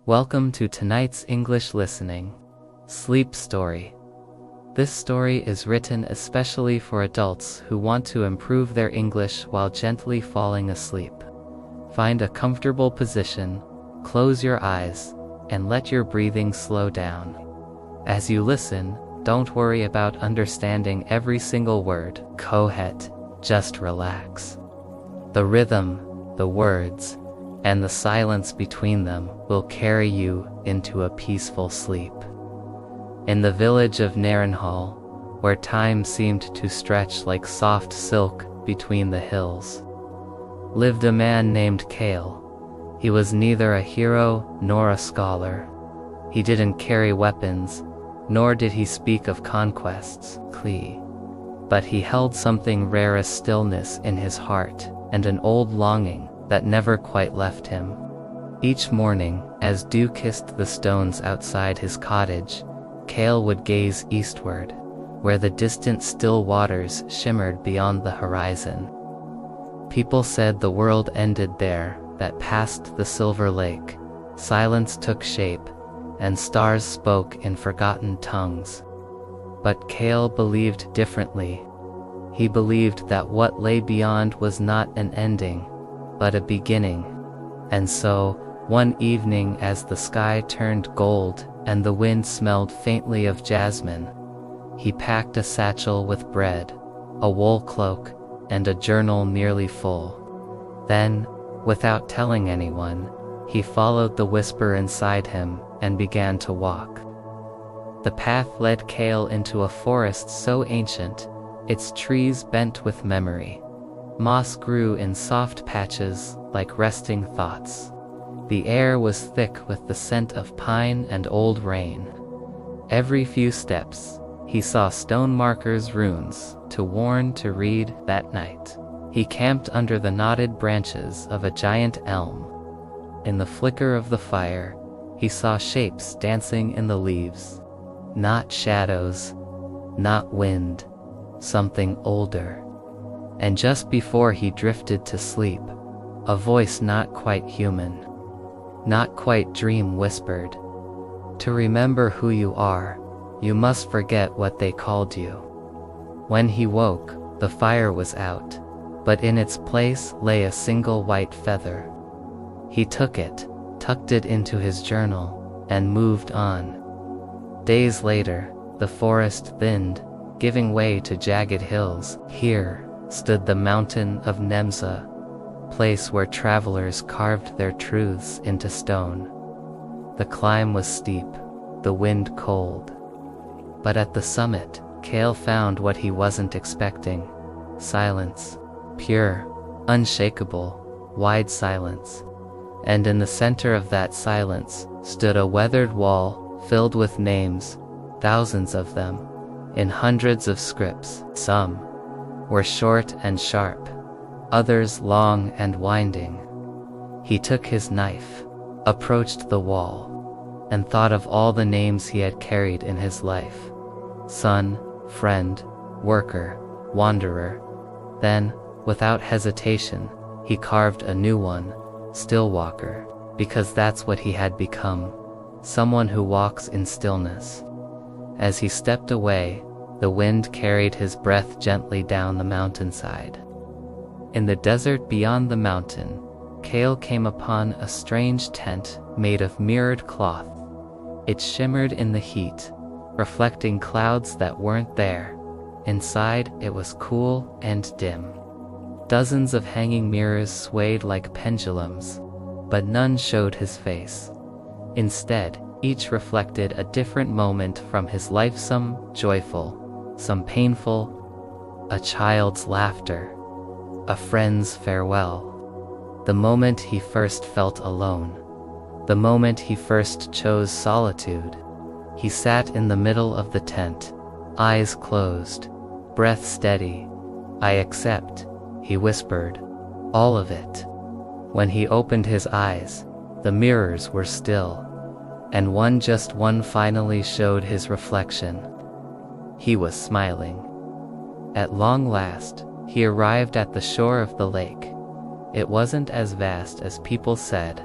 Welcome to tonight's English listening, Sleep Story. This story is written especially for adults who want to improve their English while gently falling asleep. Find a comfortable position, close your eyes, and let your breathing slow down. As you listen, don't worry about understanding every single word. Go ahead, just relax. The rhythm, the words, and the silence between them will carry you into a peaceful sleep. In the village of Narenhal, where time seemed to stretch like soft silk between the hills, lived a man named Kale. He was neither a hero nor a scholar. He didn't carry weapons, nor did he speak of conquests, but he held something rare as stillness in his heart, and an old longing that never quite left him. Each morning, as dew kissed the stones outside his cottage, Kale would gaze eastward, where the distant still waters shimmered beyond the horizon. People said the world ended there, that past the silver lake, silence took shape, and stars spoke in forgotten tongues. But Kale believed differently. He believed that what lay beyond was not an ending, but a beginning. And so, one evening as the sky turned gold and the wind smelled faintly of jasmine, he packed a satchel with bread, a wool cloak, and a journal nearly full. Then, without telling anyone, he followed the whisper inside him and began to walk. The path led Kale into a forest so ancient, its trees bent with memory. Moss grew in soft patches like resting thoughts. The air was thick with the scent of pine and old rain. Every few steps, he saw stone markers, runes, to warn to read that night. He camped under the knotted branches of a giant elm. In the flicker of the fire, he saw shapes dancing in the leaves. Not shadows, not wind, something older. And just before he drifted to sleep, a voice not quite human, not quite dream whispered, "To remember who you are, you must forget what they called you." When he woke, the fire was out, but in its place lay a single white feather. He took it, tucked it into his journal, and moved on. Days later, the forest thinned, giving way to jagged hills. Here stood the mountain of Nemza, place where travelers carved their truths into stone. The climb was steep, the wind cold. But at the summit, Kale found what he wasn't expecting: silence, pure, unshakable, wide silence. And in the center of that silence stood a weathered wall filled with names, thousands of them, in hundreds of scripts. Some were short and sharp, others long and winding. He took his knife, approached the wall, and thought of all the names he had carried in his life: son, friend, worker, wanderer. Then, without hesitation, he carved a new one: Stillwalker, because that's what he had become, someone who walks in stillness. As he stepped away, the wind carried his breath gently down the mountainside. In the desert beyond the mountain, Kale came upon a strange tent made of mirrored cloth. It shimmered in the heat, reflecting clouds that weren't there. Inside, it was cool and dim. Dozens of hanging mirrors swayed like pendulums, but none showed his face. Instead, each reflected a different moment from his life, some joyful, some painful, a child's laughter, a friend's farewell. The moment he first felt alone, the moment he first chose solitude, he sat in the middle of the tent, eyes closed, breath steady. "I accept," he whispered, "all of it." When he opened his eyes, the mirrors were still, and just one finally showed his reflection. He was smiling. At long last, he arrived at the shore of the lake. It wasn't as vast as people said.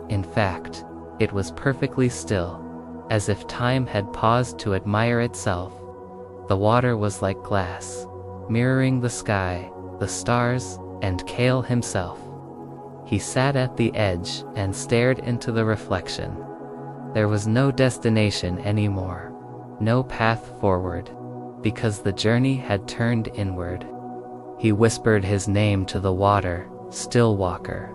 In fact, It was perfectly still, as if time had paused to admire itself. The water was like glass, mirroring the sky, the stars, and Kale himself. He sat at the edge and stared into the reflection. There was no destination anymore, no path forward, because the journey had turned inward. He whispered his name to the water, "Still Walker."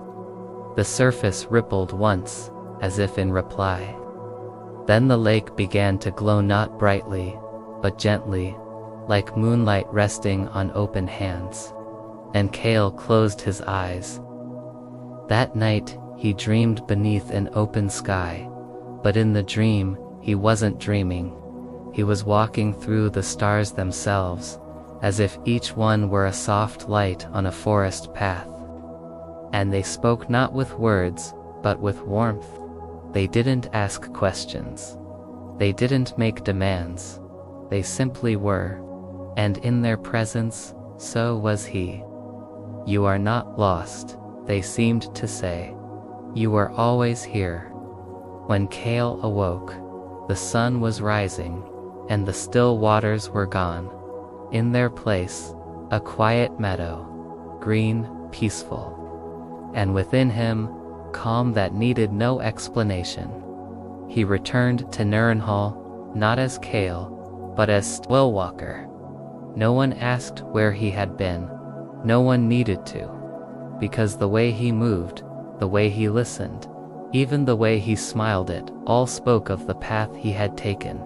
The surface rippled once, as if in reply. Then the lake began to glow not brightly, but gently, like moonlight resting on open hands. And Kale closed his eyes. That night, he dreamed beneath an open sky, but in the dream, he wasn't dreaming. He was walking through the stars themselves, as if each one were a soft light on a forest path. And they spoke not with words, but with warmth. They didn't ask questions. They didn't make demands. They simply were, and in their presence, so was he. "You are not lost," they seemed to say. "You are always here." When Kale awoke, the sun was rising, and the still waters were gone. In their place, a quiet meadow, green, peaceful. And within him, calm that needed no explanation. He returned to Nurenhall, not as Kale, but as Still Walker. No one asked where he had been. No one needed to. Because the way he moved, the way he listened, even the way he smiled, it all spoke of the path he had taken.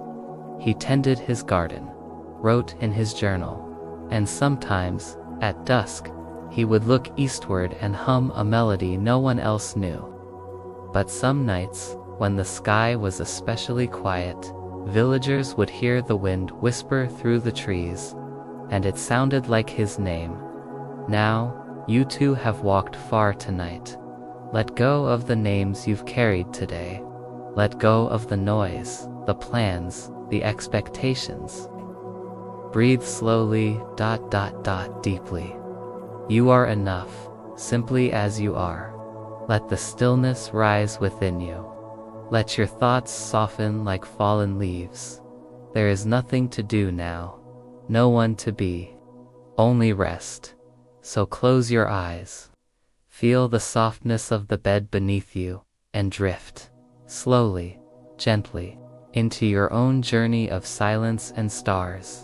He tended his garden, wrote in his journal, and sometimes, at dusk, he would look eastward and hum a melody no one else knew. But some nights, when the sky was especially quiet, villagers would hear the wind whisper through the trees, and it sounded like his name. "Now, you two have walked far tonight. Let go of the names you've carried today. Let go of the noise, the plans, the expectations. Breathe slowly, deeply. You are enough, simply as you are. Let the stillness rise within you. Let your thoughts soften like fallen leaves. There is nothing to do now, no one to be, only rest. So close your eyes. Feel the softness of the bed beneath you, and drift, slowly, gently, into your own journey of silence and stars."